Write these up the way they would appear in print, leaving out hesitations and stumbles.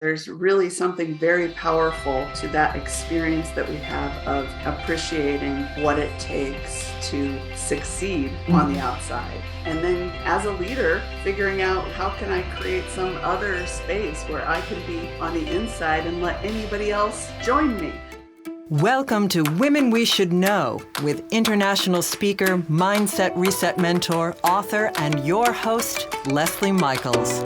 There's really something very powerful to that experience that we have of appreciating what it takes to succeed on the outside. And then as a leader, figuring out how can I create some other space where I can be on the inside and let anybody else join me. Welcome to Women We Should Know with international speaker, mindset reset mentor, author, and your host, Leslie Michaels.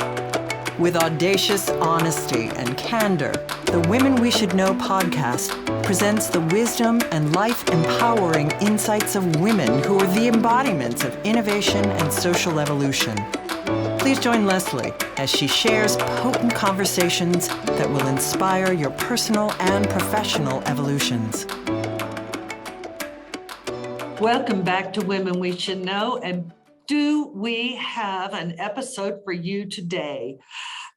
With audacious honesty and candor, the Women We Should Know podcast presents the wisdom and life-empowering insights of women who are the embodiments of innovation and social evolution. Please join Leslie as she shares potent conversations that will inspire your personal and professional evolutions. Welcome back to Women We Should Know. And do we have an episode for you today?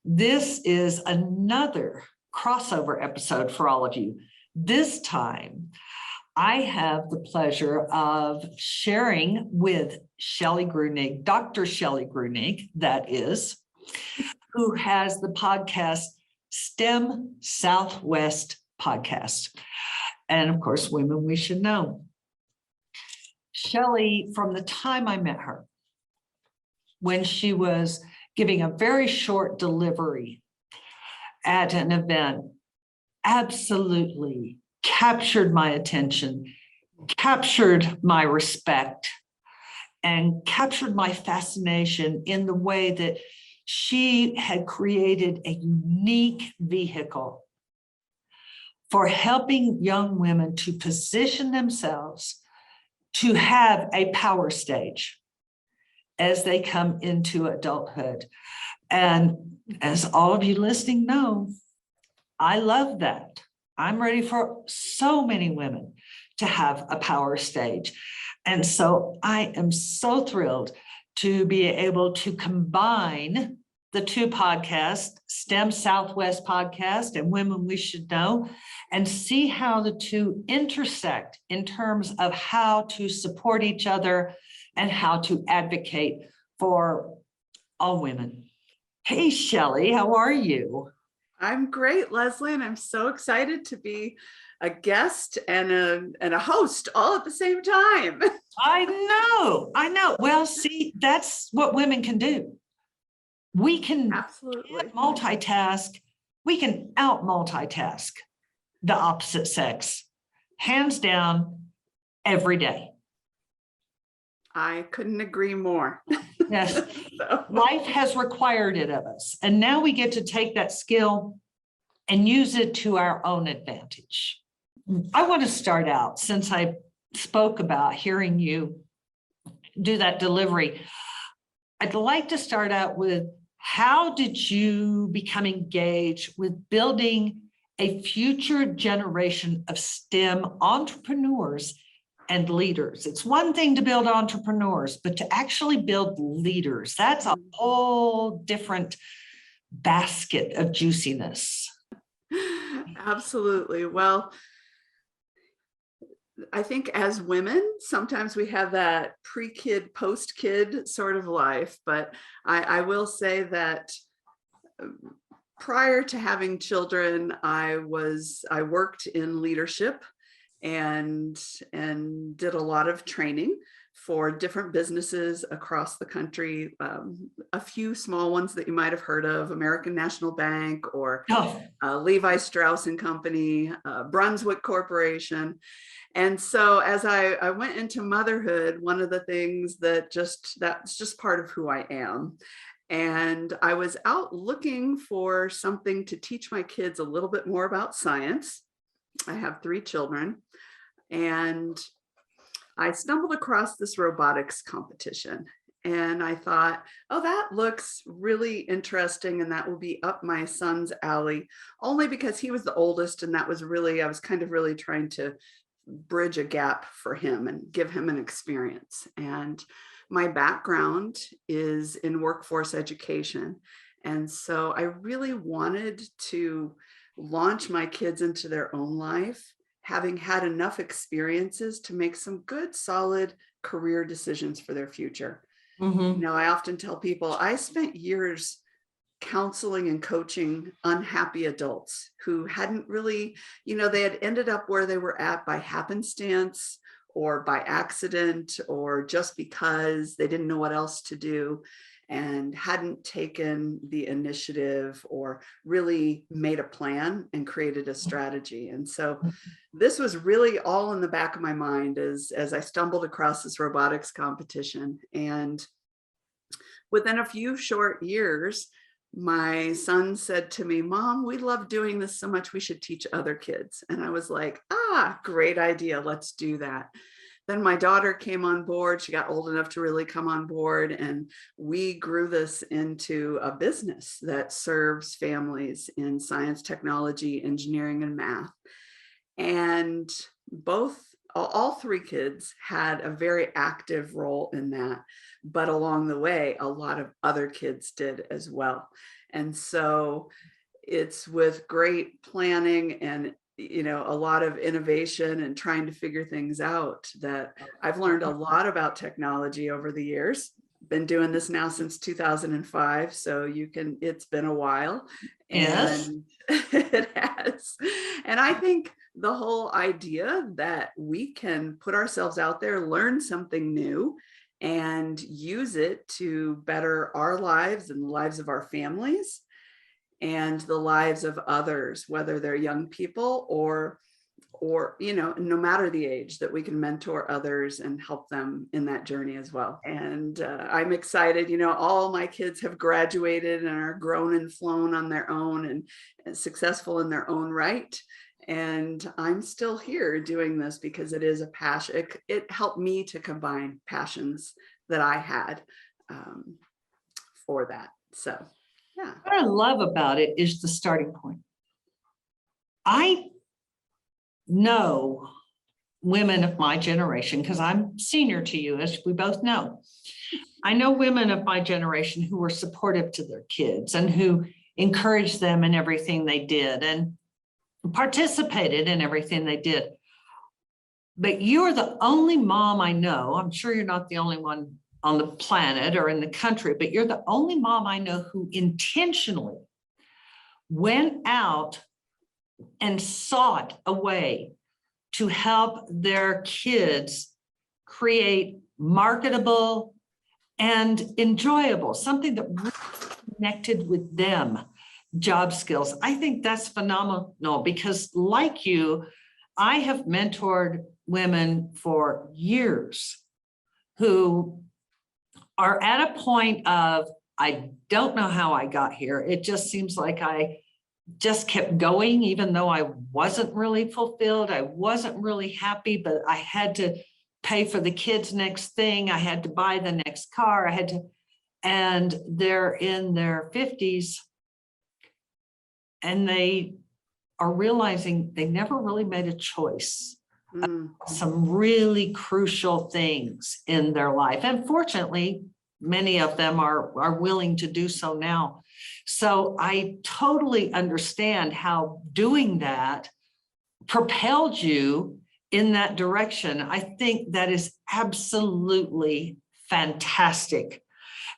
This is another crossover episode for all of you. This time, I have the pleasure of sharing with Shelly Gruenig, Dr. Shelly Gruenig, that is, who has the podcast STEM Southwest Podcast. And of course, Women We Should Know. Shelly, from the time I met her, when she was giving a very short delivery at an event, absolutely captured my attention, captured my respect, and captured my fascination in the way that she had created a unique vehicle for helping young women to position themselves to have a power stage as they come into adulthood. And as all of you listening know, I love that. I'm ready for so many women to have a power stage. And so I am so thrilled to be able to combine the two podcasts, STEM Southwest Podcast and Women We Should Know, and see how the two intersect in terms of how to support each other and how to advocate for all women. Hey, Shelly, how are you? I'm great, Leslie, and I'm so excited to be a guest and a host all at the same time. I know. Well, see, that's what women can do. We can Absolutely multitask. We can out multitask the opposite sex, hands down, every day. I couldn't agree more. Yes, Life has required it of us. And now we get to take that skill and use it to our own advantage. I want to start out, since I spoke about hearing you do that delivery, I'd like to start out with, how did you become engaged with building a future generation of STEM entrepreneurs and leaders? It's one thing to build entrepreneurs, but to actually build leaders, that's a whole different basket of juiciness. Absolutely. Well, I think as women, sometimes we have that pre-kid, post-kid sort of life, but I will say that prior to having children, I worked in leadership and did a lot of training for different businesses across the country. A few small ones that you might have heard of: American National Bank, or Levi Strauss and Company, Brunswick Corporation. And so as I went into motherhood, one of the things that's just part of who I am. And I was out looking for something to teach my kids a little bit more about science. I have 3 children, and I stumbled across this robotics competition, and I thought, oh, that looks really interesting, and that will be up my son's alley, only because he was the oldest, and I was kind of really trying to bridge a gap for him and give him an experience. And my background is in workforce education. And so I really wanted to launch my kids into their own life, having had enough experiences to make some good, solid career decisions for their future. Mm-hmm. You know, I often tell people I spent years counseling and coaching unhappy adults who hadn't really, they had ended up where they were at by happenstance or by accident or just because they didn't know what else to do and hadn't taken the initiative or really made a plan and created a strategy. And so this was really all in the back of my mind as I stumbled across this robotics competition. And within a few short years, my son said to me, "Mom, we love doing this so much, we should teach other kids." And I was like, great idea. Let's do that. Then my daughter came on board. She got old enough to really come on board. And we grew this into a business that serves families in science, technology, engineering, and math. And all three kids had a very active role in that. But along the way, a lot of other kids did as well. And so it's with great planning and a lot of innovation and trying to figure things out that I've learned a lot about technology over the years. Been doing this now since 2005, so it's been a while. Yes. And it has. And I think the whole idea that we can put ourselves out there, learn something new, and use it to better our lives and the lives of our families and the lives of others, whether they're young people or no matter the age, that we can mentor others and help them in that journey as well. And I'm excited, all my kids have graduated and are grown and flown on their own and successful in their own right. And I'm still here doing this because it is a passion. It helped me to combine passions that I had for that. So, yeah. What I love about it is the starting point. I know women of my generation, because I'm senior to you, as we both know. I know women of my generation who were supportive to their kids and who encouraged them in everything they did and participated in everything they did. But you're the only mom I know, I'm sure you're not the only one on the planet or in the country, but you're the only mom I know who intentionally went out and sought a way to help their kids create marketable and enjoyable, something that really connected with them, job skills. I think that's phenomenal because, like you, I have mentored women for years who are at a point of, I don't know how I got here. It just seems like I just kept going, even though I wasn't really fulfilled. I wasn't really happy, but I had to pay for the kids' next thing. I had to buy the next car. And they're in their 50s and they are realizing they never really made a choice. Some really crucial things in their life. And fortunately, many of them are willing to do so now. So I totally understand how doing that propelled you in that direction. I think that is absolutely fantastic.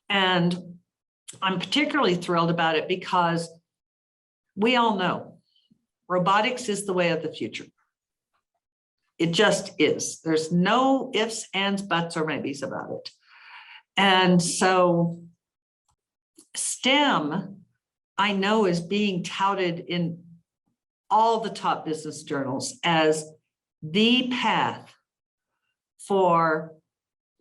And I'm particularly thrilled about it because we all know robotics is the way of the future. It just is. There's no ifs, ands, buts, or maybes about it. And so STEM, I know, is being touted in all the top business journals as the path for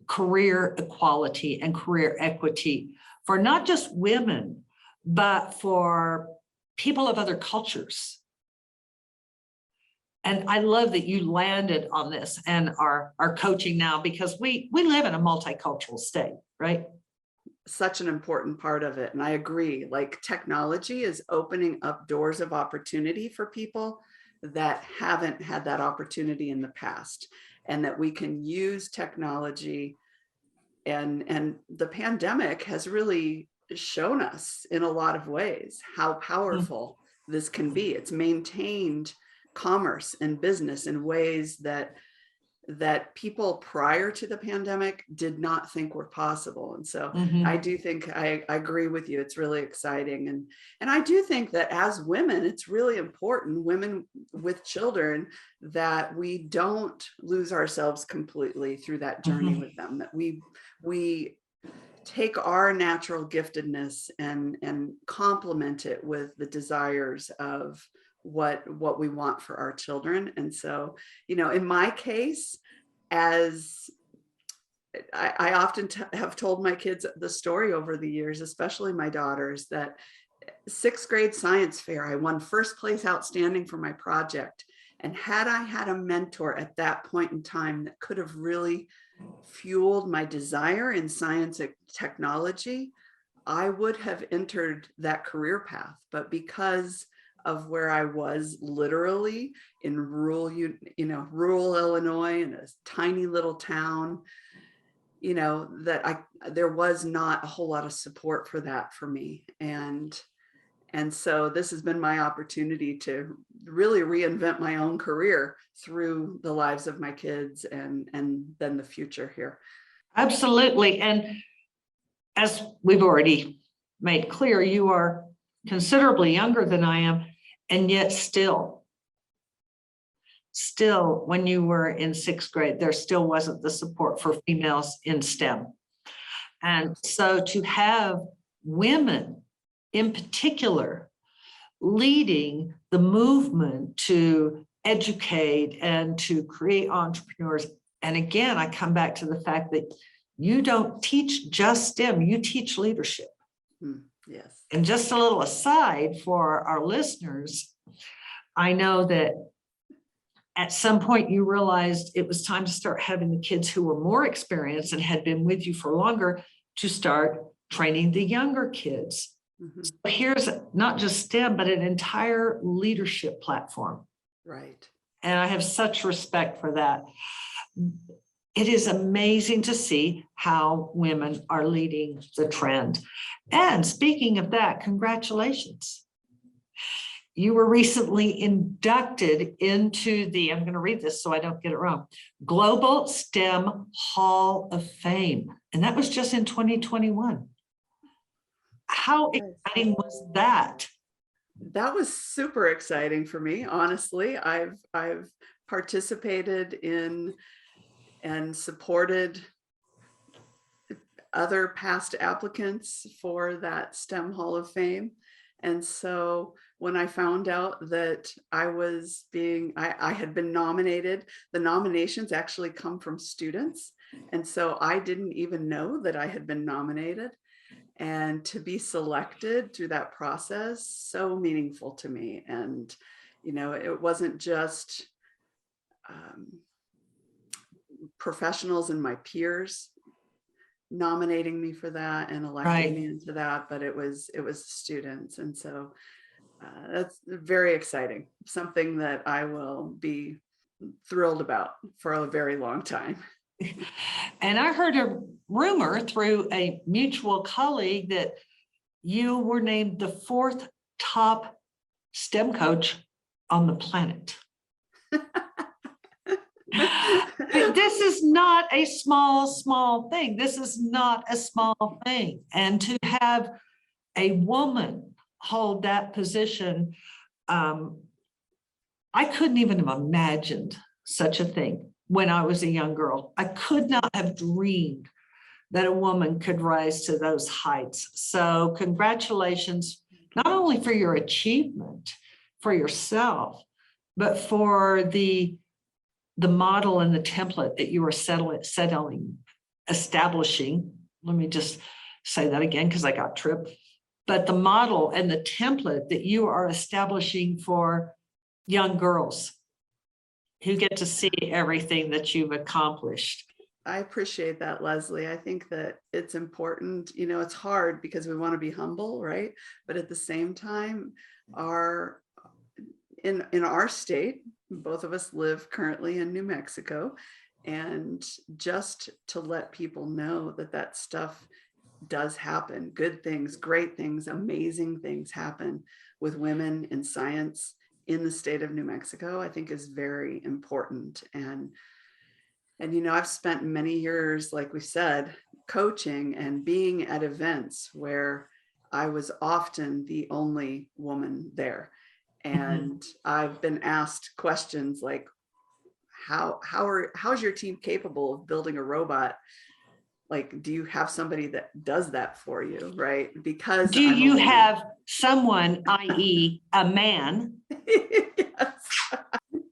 career equality and career equity for not just women, but for people of other cultures. And I love that you landed on this and are coaching now, because we live in a multicultural state, right? Such an important part of it. And I agree, like technology is opening up doors of opportunity for people that haven't had that opportunity in the past, and that we can use technology. And the pandemic has really shown us in a lot of ways how powerful this can be. It's maintained commerce and business in ways that that people prior to the pandemic did not think were possible. And so I Mhm. do think I agree with you. It's really exciting. And I do think that as women, it's really important, women with children, that we don't lose ourselves completely through that journey Mhm. with them, that we take our natural giftedness and complement it with the desires of what we want for our children. And so, in my case, as I often have told my kids the story over the years, especially my daughters, that sixth grade science fair, I won first place outstanding for my project. And had I had a mentor at that point in time that could have really fueled my desire in science and technology, I would have entered that career path. But because of where I was literally in rural Illinois, in a tiny little town, that there was not a whole lot of support for that for me. And so this has been my opportunity to really reinvent my own career through the lives of my kids and then the future here. Absolutely. And as we've already made clear, you are considerably younger than I am, and yet still, when you were in sixth grade, there still wasn't the support for females in STEM. And so to have women in particular leading the movement to educate and to create entrepreneurs. And again, I come back to the fact that you don't teach just STEM, you teach leadership. Yes. And just a little aside for our listeners, I know that at some point you realized it was time to start having the kids who were more experienced and had been with you for longer to start training the younger kids. Mm-hmm. So here's not just STEM, but an entire leadership platform. Right. And I have such respect for that. It is amazing to see how women are leading the trend. And speaking of that, congratulations. You were recently inducted into the, I'm going to read this so I don't get it wrong, Global STEM Hall of Fame. And that was just in 2021. How exciting was that? That was super exciting for me. Honestly, I've participated in and supported other past applicants for that STEM Hall of Fame. And so when I found out that I had been nominated, the nominations actually come from students. And so I didn't even know that I had been nominated. And to be selected through that process, so meaningful to me. And, it wasn't just professionals and my peers nominating me for that and electing me into that, but it was students. And so that's very exciting, something that I will be thrilled about for a very long time. And I heard a rumor through a mutual colleague that you were named the 4th top STEM coach on the planet. This is not a small thing. This is not a small thing. And to have a woman hold that position, I couldn't even have imagined such a thing when I was a young girl. I could not have dreamed that a woman could rise to those heights. So congratulations, not only for your achievement for yourself, but for the model and the template that you are establishing. Let me just say that again, because I got tripped. But the model and the template that you are establishing for young girls who get to see everything that you've accomplished. I appreciate that, Leslie. I think that it's important. It's hard because we want to be humble, right? But at the same time, in our state, both of us live currently in New Mexico, and just to let people know that stuff does happen. Good things, great things, amazing things happen with women in science in the state of New Mexico, I think is very important. And And, you know, I've spent many years, like we said, coaching and being at events where I was often the only woman there. Mhm. And I've been asked questions like, how's your team capable of building a robot? Like, do you have somebody that does that for you? Right? Because Do I'm a you woman. have someone, i.e., a man? Yes.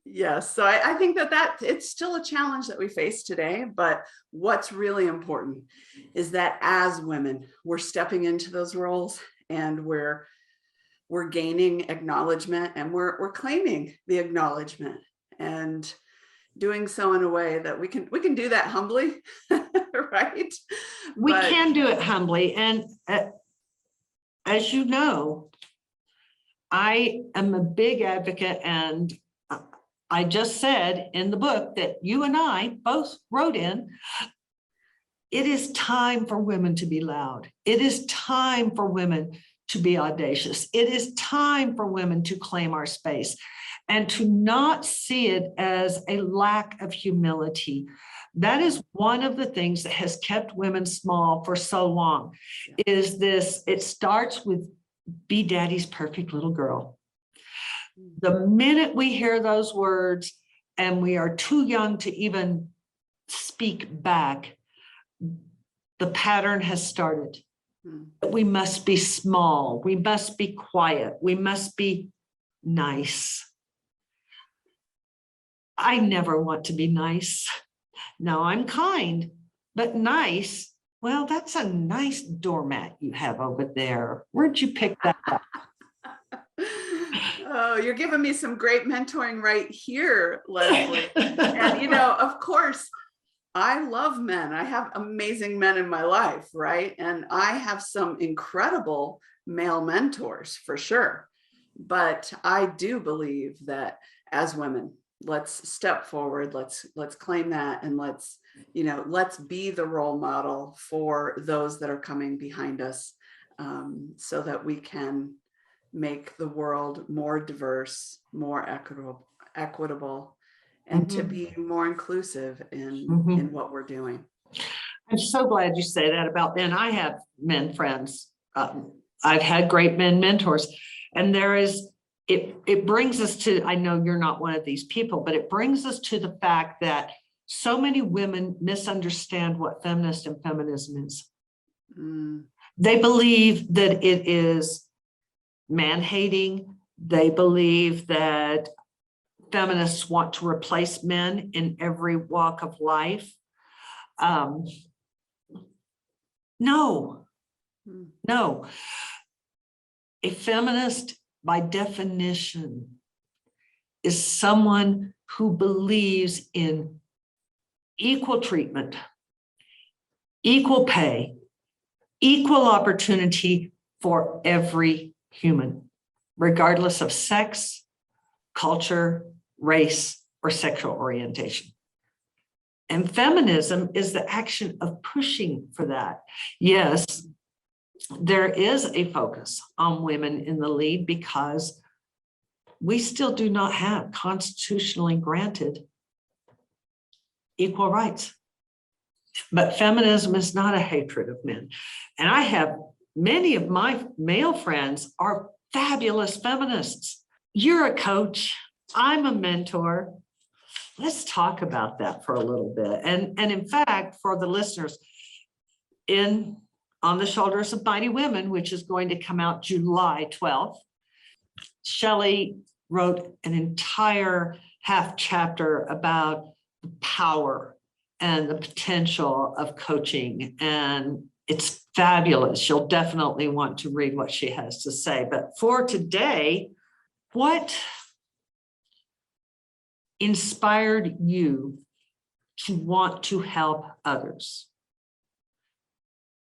Yes. So I think that it's still a challenge that we face today. But what's really important is that as women, we're stepping into those roles and we're gaining acknowledgement and we're claiming the acknowledgement and doing so in a way that we can do that humbly, right? We But can do it humbly. And as you know, I am a big advocate, and I just said in the book that you and I both wrote in, it is time for women to be loud. It is time for women to be audacious. It is time for women to claim our space and to not see it as a lack of humility. That is one of the things that has kept women small for so long, is this, it starts with be daddy's perfect little girl. The minute we hear those words and we are too young to even speak back, the pattern has started. We must be small. We must be quiet. We must be nice. I never want to be nice. No, I'm kind, but nice. Well, that's a nice doormat you have over there. Where'd you pick that up? oh, you're giving me some great mentoring right here, Leslie. And, you know, of course, I love men. I have amazing men in my life, right? And I have some incredible male mentors for sure. But I do believe that as women, let's step forward, let's claim that, and let's be the role model for those that are coming behind us, so that we can make the world more diverse, more equitable, and to be more inclusive in what we're doing. I'm so glad you say that about men. I have men friends. I've had great men mentors, and it brings us to, I know you're not one of these people, but it brings us to the fact that so many women misunderstand what feminist and feminism is. They believe that it is man-hating. They believe that feminists want to replace men in every walk of life. No. A feminist, by definition, is someone who believes in equal treatment, equal pay, equal opportunity for every human, regardless of sex, culture, race, or sexual orientation. And feminism is the action of pushing for that. Yes, there is a focus on women in the lead because we still do not have constitutionally granted equal rights. But feminism is not a hatred of men. And I have many of my male friends are fabulous feminists. You're a coach. I'm a mentor. Let's talk about that for a little bit. And in fact, for the listeners, On the Shoulders of Mighty Women, which is going to come out July 12th, Shelly wrote an entire half chapter about the power and the potential of coaching. And it's fabulous. You'll definitely want to read what she has to say. But for today, what inspired you to want to help others?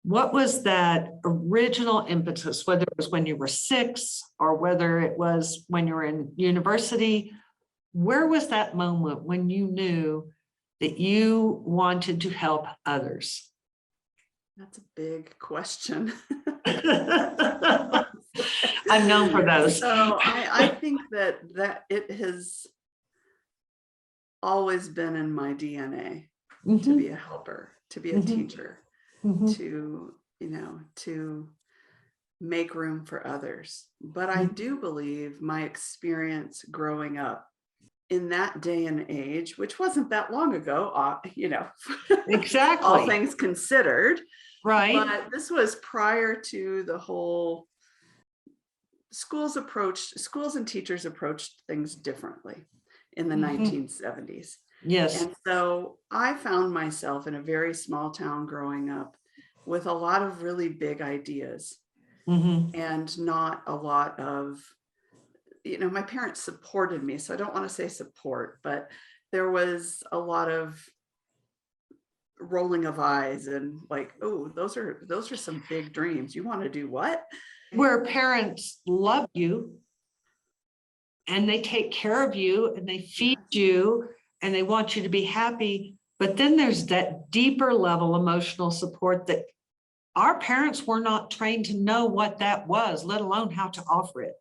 What was that original impetus, whether it was when you were 6 or whether it was when you were in university? Where was that moment when you knew that you wanted to help others? That's a big question. I'm known for those. So I think that it has always been in my DNA. to be a helper, to be a teacher, Mhm. to, to make room for others. But I do believe my experience growing up in that day and age, which wasn't that long ago, all Exactly. things considered, Right. but this was prior to the whole schools and teachers approached things differently in the Mhm. 1970s. Yes. And so I found myself in a very small town growing up with a lot of really big ideas Mhm. and not a lot of, my parents supported me. So I don't want to say support, but there was a lot of rolling of eyes and like, oh, those are some big dreams. You want to do what? Where parents love you and they take care of you and they feed Yes, you and they want you to be happy. But then there's that deeper level emotional support that our parents were not trained to know what that was, let alone how to offer it.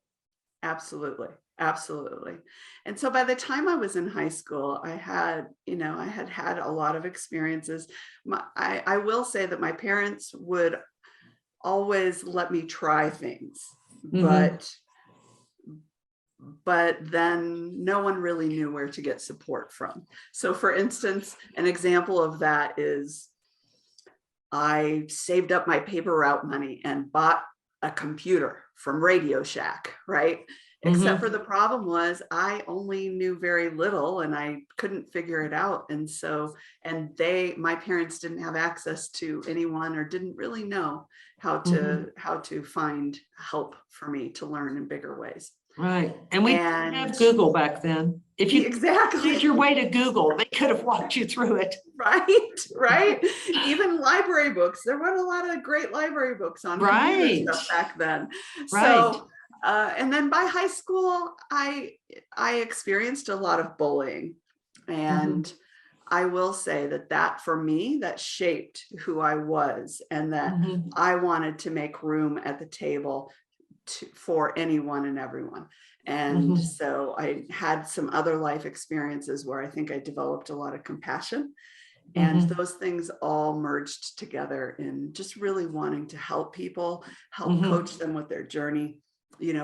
absolutely. Absolutely. And so by the time I was in high school, I had had a lot of experiences. I will say that my parents would always let me try things, Mhm. but then no one really knew where to get support from. So for instance, an example of that is I saved up my paper route money and bought a computer from Radio Shack, right? Except for Mhm. the problem was I only knew very little and I couldn't figure it out. And so, my parents didn't have access to anyone or didn't really know Mhm. how to find help for me to learn in bigger ways. Right. And we didn't have And Google back then. If you exactly. made your way to Google, they could have walked you through it. Right, right. Even library books. There weren't a lot of great library books on computer Right. stuff back then. Right. So, and then by high school, I experienced a lot of bullying, and Mhm. I will say that for me, that shaped who I was, and that Mhm. I wanted to make room at the table for anyone and everyone. And Mhm. so I had some other life experiences where I think I developed a lot of compassion, and Mhm. those things all merged together in just really wanting to help people, help Mhm. coach them with their journey.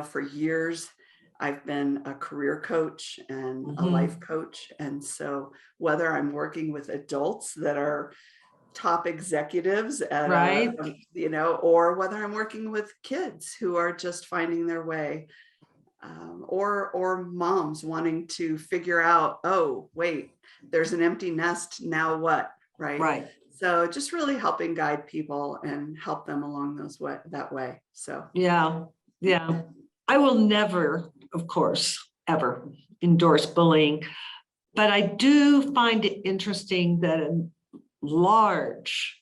For years, I've been a career coach and a life Mhm. coach. And so whether I'm working with adults that are top executives at Right. or whether I'm working with kids who are just finding their way, or moms wanting to figure out, oh, wait, there's an empty nest. Now what? Right. Right. So just really helping guide people and help them along that way. So Yeah. Yeah. I will never, of course, ever endorse bullying, but I do find it interesting that a large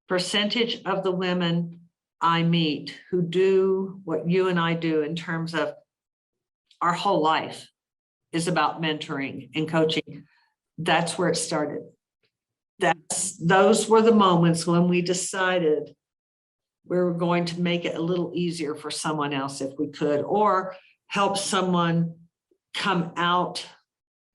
percentage of the women I meet who do what you and I do in terms of our whole life is about mentoring and coaching. That's where it started. Those were the moments when we decided we were going to make it a little easier for someone else if we could, or help someone come out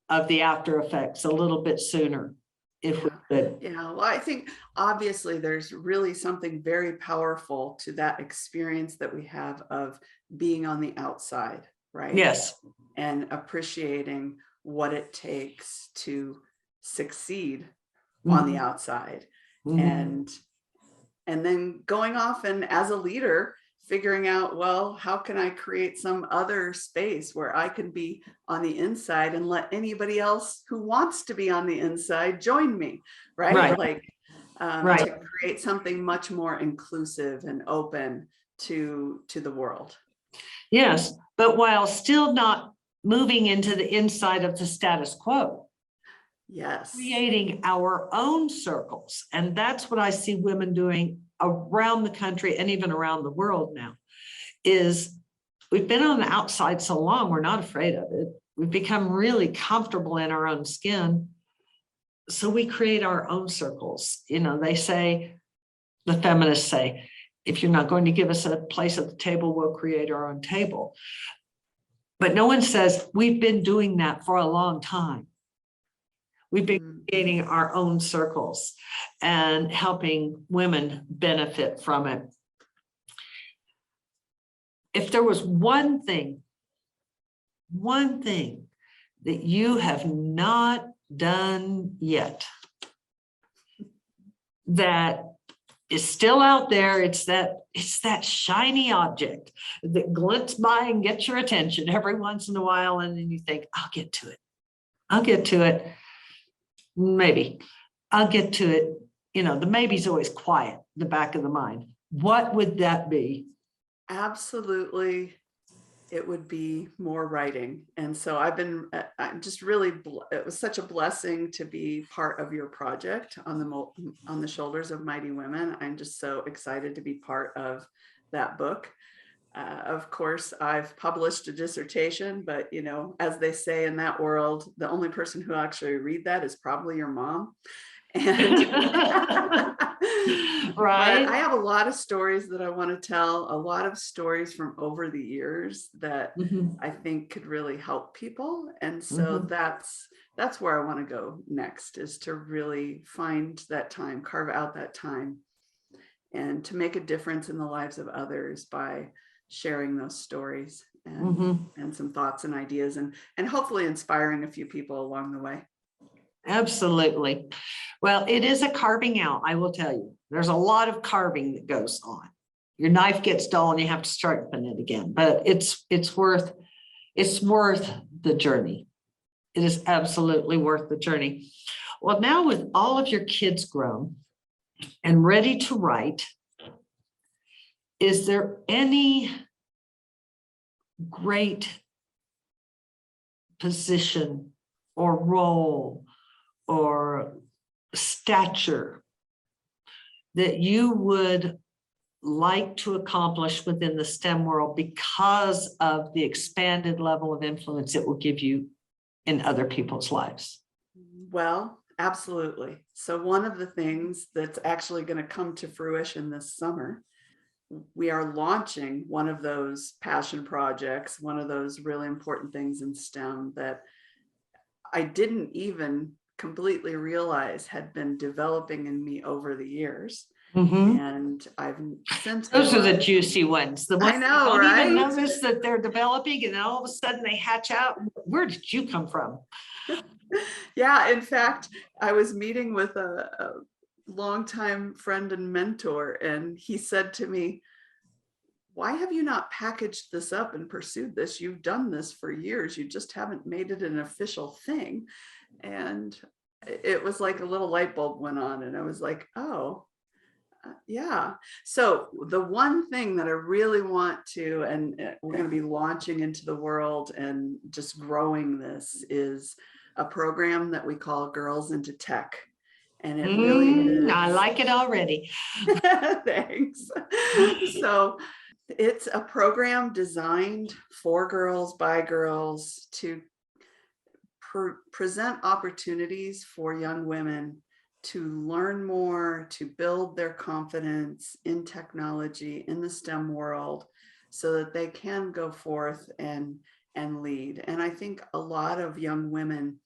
of the after effects a little bit sooner if we yeah. could. Yeah. Well, I think obviously there's really something very powerful to that experience that we have of being on the outside, right? Yes. And appreciating what it takes to succeed on the Mhm. outside, Mhm. and then going off and as a leader figuring out, well, how can I create some other space where I can be on the inside and let anybody else who wants to be on the inside join me, right? Right. Like, Right. to create something much more inclusive and open to the world. Yes. But while still not moving into the inside of the status quo, Yes. creating our own circles. And that's what I see women doing around the country and even around the world now, is we've been on the outside so long, we're not afraid of it. We've become really comfortable in our own skin. So we create our own circles. They say, the feminists say, if you're not going to give us a place at the table, we'll create our own table. But no one says we've been doing that for a long time. We've been creating our own circles and helping women benefit from it. If there was one thing that you have not done yet, that is still out there, it's that shiny object that glints by and gets your attention every once in a while, and then you think, I'll get to it. Maybe I'll get to it. You know, the maybe's always quiet in the back of the mind. What would that be? Absolutely. It would be more writing. And so I'm just really, it was such a blessing to be part of your project on the shoulders of mighty women. I'm just so excited to be part of that book. Of course, I've published a dissertation, but you know, as they say in that world, the only person who actually read that is probably your mom. And Right. I have a lot of stories that I want to tell, a lot of stories from over the years that I think could really help people. And so that's where I want to go next, is to really find that time, carve out that time, and to make a difference in the lives of others by sharing those stories and some thoughts and ideas, and hopefully inspiring a few people along the way. Absolutely. Well, it is a carving out, I will tell you. There's a lot of carving that goes on. Your knife gets dull and you have to sharpen it again, but it's worth the journey. It is absolutely worth the journey. Well, now with all of your kids grown and ready to write, is there any great position or role or stature that you would like to accomplish within the STEM world because of the expanded level of influence it will give you in other people's lives? Well, absolutely. So one of the things that's actually going to come to fruition this summer, we are launching one of those passion projects, one of those really important things in STEM that I didn't even completely realize had been developing in me over the years. And I've since those are the juicy ones, the ones I know, you don't right? even notice that they're developing, and then all of a sudden they hatch out. Where did you come from? Yeah, in fact, I was meeting with a longtime friend and mentor, and he said to me, why have you not packaged this up and pursued this? You've done this for years. You just haven't made it an official thing. And it was like a little light bulb went on, and I was like, oh, yeah. So the one thing that I really want to, and we're going to be launching into the world and just growing this, is a program that we call Girls into Tech. And it really is. I like it already. Thanks. So it's a program designed for girls, by girls, to present opportunities for young women to learn more, to build their confidence in technology, in the STEM world, so that they can go forth and lead. And I think a lot of young women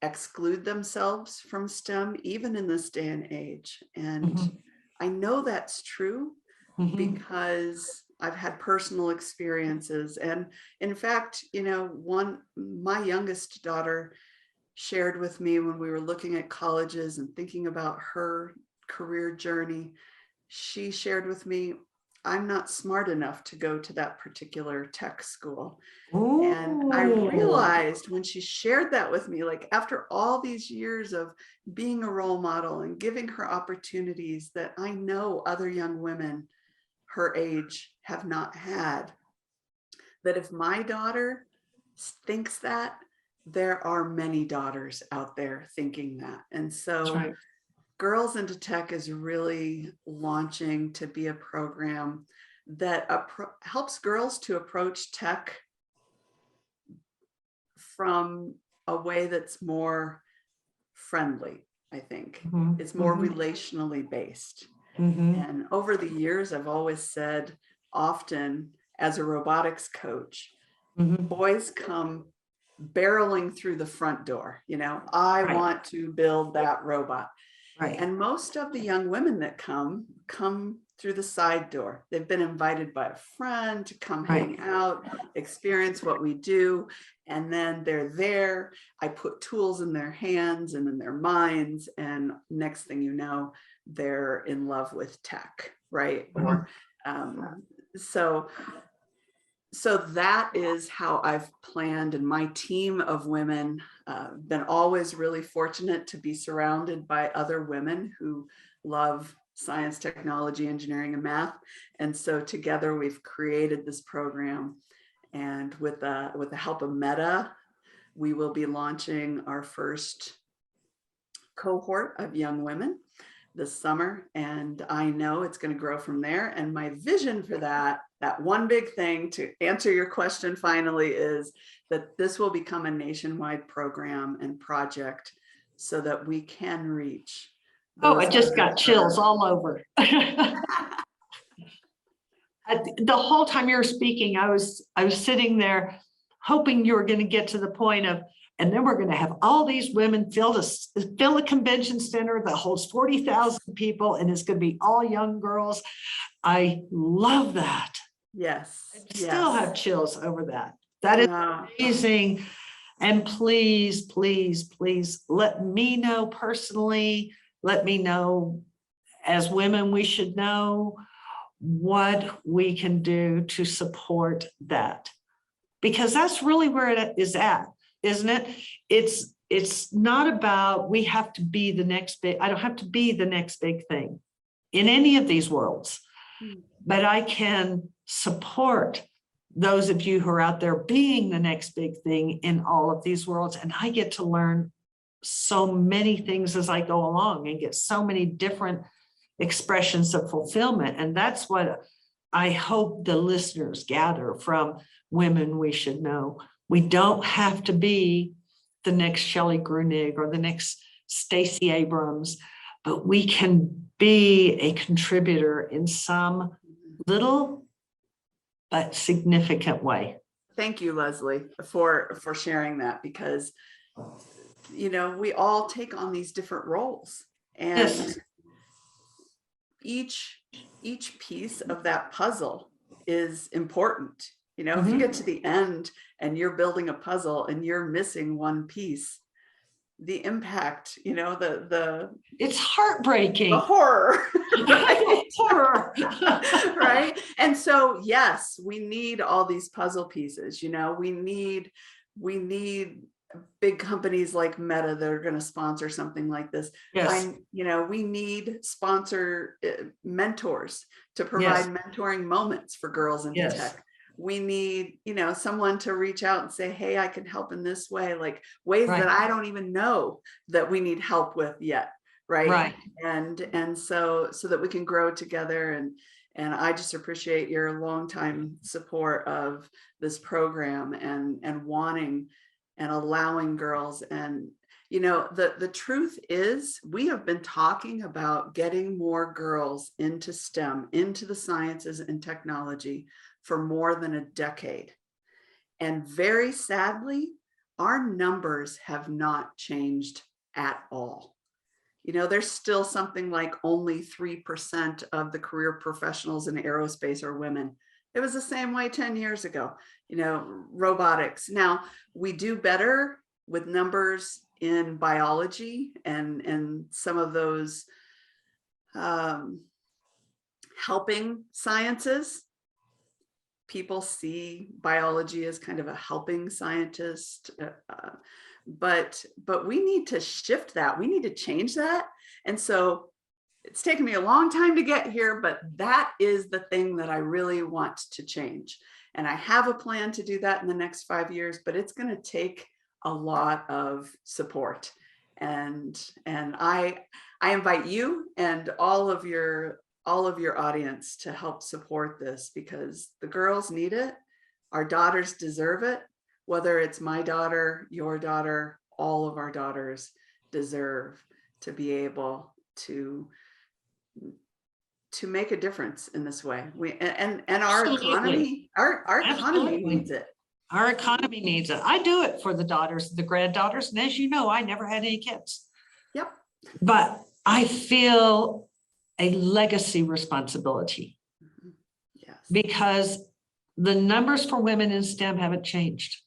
exclude themselves from STEM, even in this day and age. And I know that's true because I've had personal experiences. And in fact, you know, my youngest daughter shared with me when we were looking at colleges and thinking about her career journey, she shared with me, I'm not smart enough to go to that particular tech school. And I realized when she shared that with me, like after all these years of being a role model and giving her opportunities that I know other young women her age have not had, that if my daughter thinks that, there are many daughters out there thinking that. And so Girls into Tech is really launching to be a program that helps girls to approach tech from a way that's more friendly, I think. It's more relationally based. And over the years, I've always said, often as a robotics coach, boys come barreling through the front door. I Right. want to build that robot. Right. And most of the young women that come through the side door. They've been invited by a friend to come hang out, experience what we do. And then they're there. I put tools in their hands and in their minds. And next thing you know, they're in love with tech, right? Or so that is how I've planned, and my team of women, been always really fortunate to be surrounded by other women who love science, technology, engineering, and math. And so together we've created this program. And with the help of Meta, we will be launching our first cohort of young women this summer. And I know it's going to grow from there. And my vision for that one big thing, to answer your question finally, is that this will become a nationwide program and project so that we can reach. Oh, I just got chills all over. The whole time you were speaking, I was sitting there hoping you were going to get to the point of, and then we're going to have all these women fill a convention center that holds 40,000 people, and it's going to be all young girls. I love that. Yes. I still have chills over that. That is amazing. And please, please, please let me know personally. Let me know, as women, we should know what we can do to support that, because that's really where it is at, isn't it? It's not about, we have to be the next big, I don't have to be the next big thing in any of these worlds, but I can support those of you who are out there being the next big thing in all of these worlds. And I get to learn so many things as I go along and get so many different expressions of fulfillment. And that's what I hope the listeners gather from Women We Should Know. We don't have to be the next Shelly Gruenig or the next Stacey Abrams, but we can be a contributor in some little but significant way. Thank you, Leslie, for sharing that, because we all take on these different roles, and Yes. each piece of that puzzle is important. If you get to the end and you're building a puzzle and you're missing one piece, the impact, it's heartbreaking. The horror. Right? Horror. Right. And so, yes, we need all these puzzle pieces. We need big companies like Meta that are going to sponsor something like this. Yes. We need sponsor mentors to provide mentoring moments for girls into tech. We need, someone to reach out and say, hey, I can help in this way, like ways that I don't even know that we need help with yet. Right. And so that we can grow together. And I just appreciate your longtime support of this program and wanting and allowing girls. And, the truth is, we have been talking about getting more girls into STEM, into the sciences and technology, for more than a decade. And very sadly, our numbers have not changed at all. There's still something like only 3% of the career professionals in aerospace are women. It was the same way 10 years ago. Robotics. Now, we do better with numbers in biology and some of those helping sciences. People see biology as kind of a helping scientist, but we need to shift that. We need to change that. And so it's taken me a long time to get here, but that is the thing that I really want to change. And I have a plan to do that in the next 5 years, but it's going to take a lot of support. And I invite you and all of your audience to help support this, because the girls need it. Our daughters deserve it. Whether it's my daughter, your daughter, all of our daughters deserve to be able to make a difference in this way. And our economy, our economy needs it. Our economy needs it. I do it for the daughters, the granddaughters. And as you know, I never had any kids. Yep. But I feel a legacy responsibility Yes. because the numbers for women in STEM haven't changed.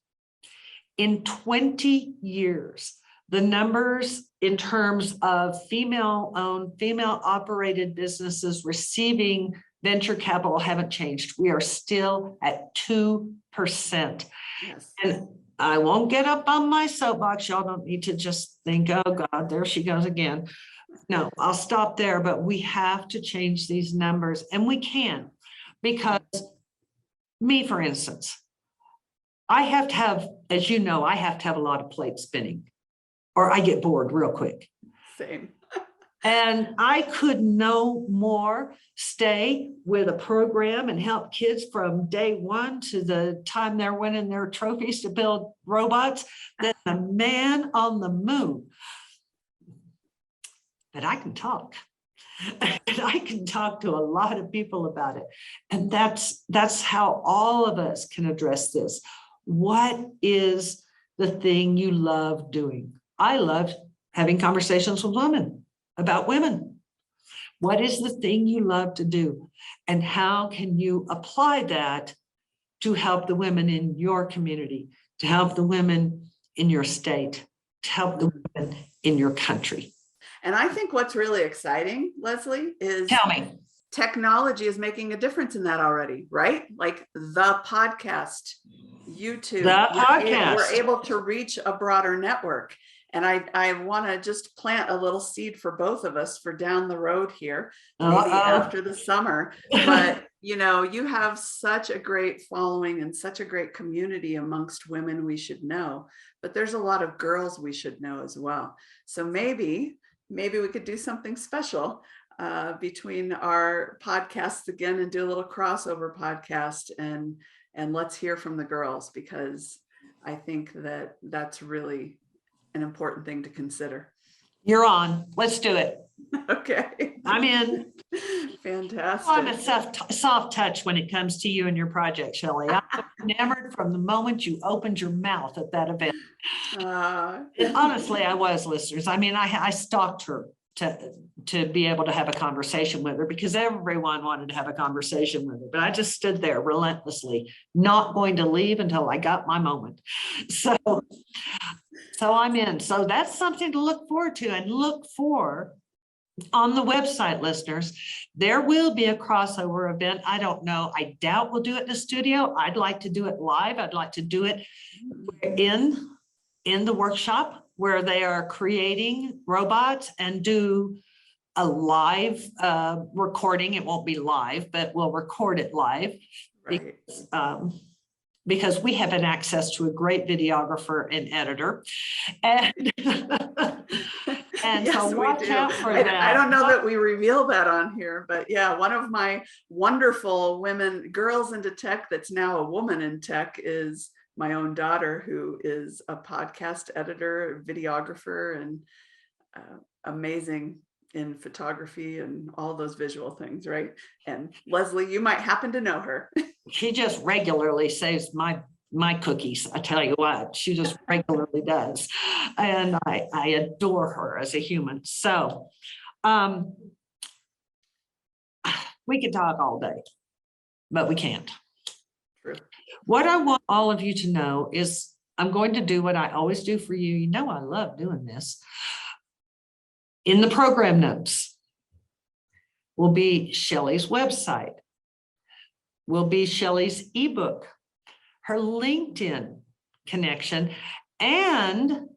In 20 years, the numbers in terms of female-owned, female-operated businesses receiving venture capital haven't changed. We are still at 2%. Yes. And I won't get up on my soapbox. Y'all don't need to just think, oh God, there she goes again. No, I'll stop there, but we have to change these numbers, and we can, because me, for instance, I have to have, as you know, I have to have a lot of plates spinning or I get bored real quick. Same. And I could no more stay with a program and help kids from day one to the time they're winning their trophies to build robots than the man on the moon. But I can talk. And I can talk to a lot of people about it. And that's how all of us can address this. What is the thing you love doing? I love having conversations with women about women. What is the thing you love to do? And how can you apply that to help the women in your community, to help the women in your state, to help the women in your country? And I think what's really exciting, Leslie, is Tell me. technology is making a difference in that already, right? Like the podcast, YouTube, we're able to reach a broader network. And I want to just plant a little seed for both of us for down the road here, maybe after the summer. But, you know, you have such a great following and such a great community amongst women we should know. But there's a lot of girls we should know as well. So maybe we could do something special between our podcasts again and do a little crossover podcast and let's hear from the girls, because I think that that's really an important thing to consider. You're on. Let's do it. Okay. I'm in. Fantastic. I'm a soft touch when it comes to you and your project, Shelly. I'm enamored from the moment you opened your mouth at that event. And honestly, I was, listeners. I mean, I stalked her to be able to have a conversation with her because everyone wanted to have a conversation with her. But I just stood there relentlessly, not going to leave until I got my moment. So I'm in. So that's something to look forward to, and look for on the website, listeners. There will be a crossover event. I don't know. I doubt we'll do it in the studio. I'd like to do it live. I'd like to do it in the workshop where they are creating robots and do a live recording. It won't be live, but we'll record it live. Right. Because we have an access to a great videographer and editor. And, and yes, so watch out for that. I don't know that we reveal that on here, but yeah, one of my wonderful girls into tech that's now a woman in tech is my own daughter, who is a podcast editor, videographer, and amazing in photography and all those visual things, right? And Leslie, you might happen to know her. She just regularly saves my cookies. I tell you what, she just regularly does. And I adore her as a human. So we could talk all day, but we can't. True. What I want all of you to know is I'm going to do what I always do for you. You know, I love doing this. In the program notes will be Shelly's website, will be Shelly's ebook, her LinkedIn connection, and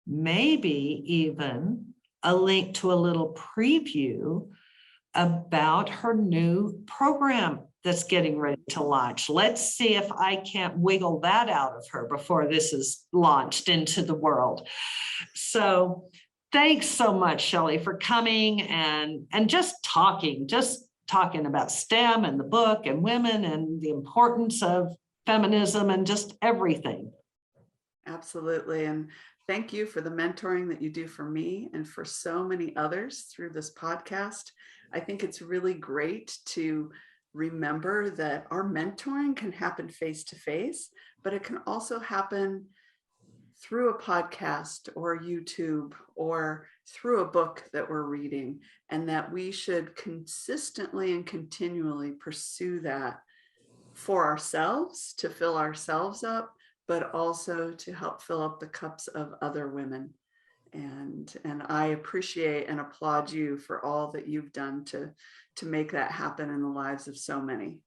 maybe even a link to a little preview about her new program that's getting ready to launch. Let's see if I can't wiggle that out of her before this is launched into the world. So thanks so much, Shelly, for coming and just talking about STEM and the book and women and the importance of feminism and just everything. Absolutely. And thank you for the mentoring that you do for me and for so many others through this podcast. I think it's really great to remember that our mentoring can happen face to face, but it can also happen through a podcast or YouTube or through a book that we're reading, and that we should consistently and continually pursue that for ourselves, to fill ourselves up, but also to help fill up the cups of other women. And I appreciate and applaud you for all that you've done to make that happen in the lives of so many.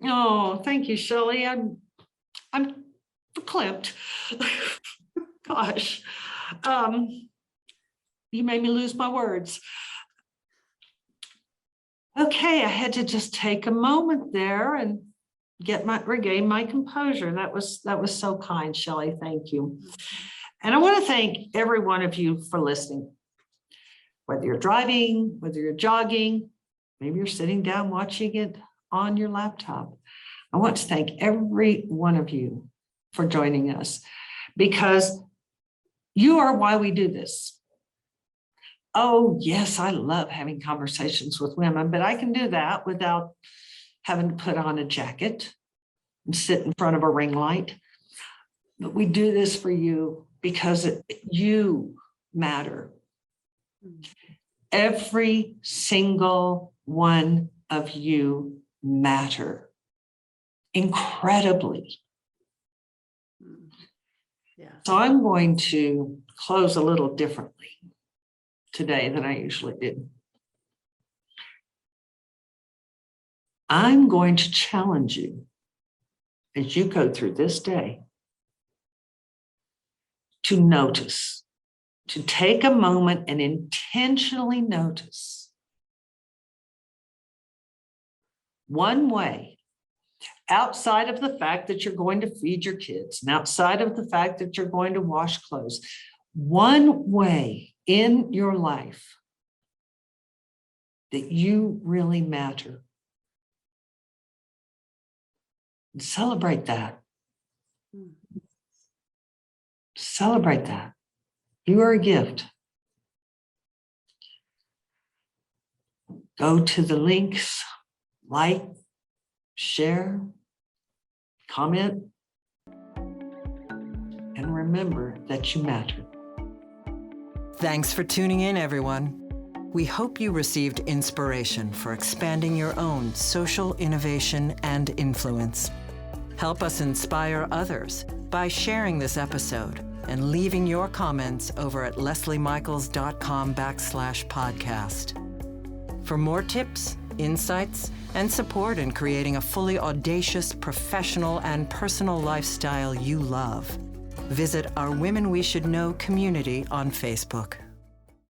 Oh, thank you, Shelly. I'm verklempt. Gosh, you made me lose my words. Okay, I had to just take a moment there and regain my composure. That was so kind, Shelly. Thank you. And I want to thank every one of you for listening. Whether you're driving, whether you're jogging, maybe you're sitting down watching it on your laptop. I want to thank every one of you for joining us, because you are why we do this. Oh, yes, I love having conversations with women, but I can do that without having to put on a jacket and sit in front of a ring light. But we do this for you because you matter. Every single one of you matter incredibly. Yeah. So I'm going to close a little differently today than I usually do. I'm going to challenge you as you go through this day to notice, to take a moment and intentionally notice one way, outside of the fact that you're going to feed your kids and outside of the fact that you're going to wash clothes, one way in your life that you really matter. And celebrate that. Celebrate that. You are a gift. Go to the links, like, share, comment, and remember that you matter. Thanks for tuning in, everyone. We hope you received inspiration for expanding your own social innovation and influence. Help us inspire others by sharing this episode and leaving your comments over at lesliemichaels.com/podcast. For more tips, insights, and support in creating a fully audacious, professional, and personal lifestyle you love, visit our Women We Should Know community on Facebook.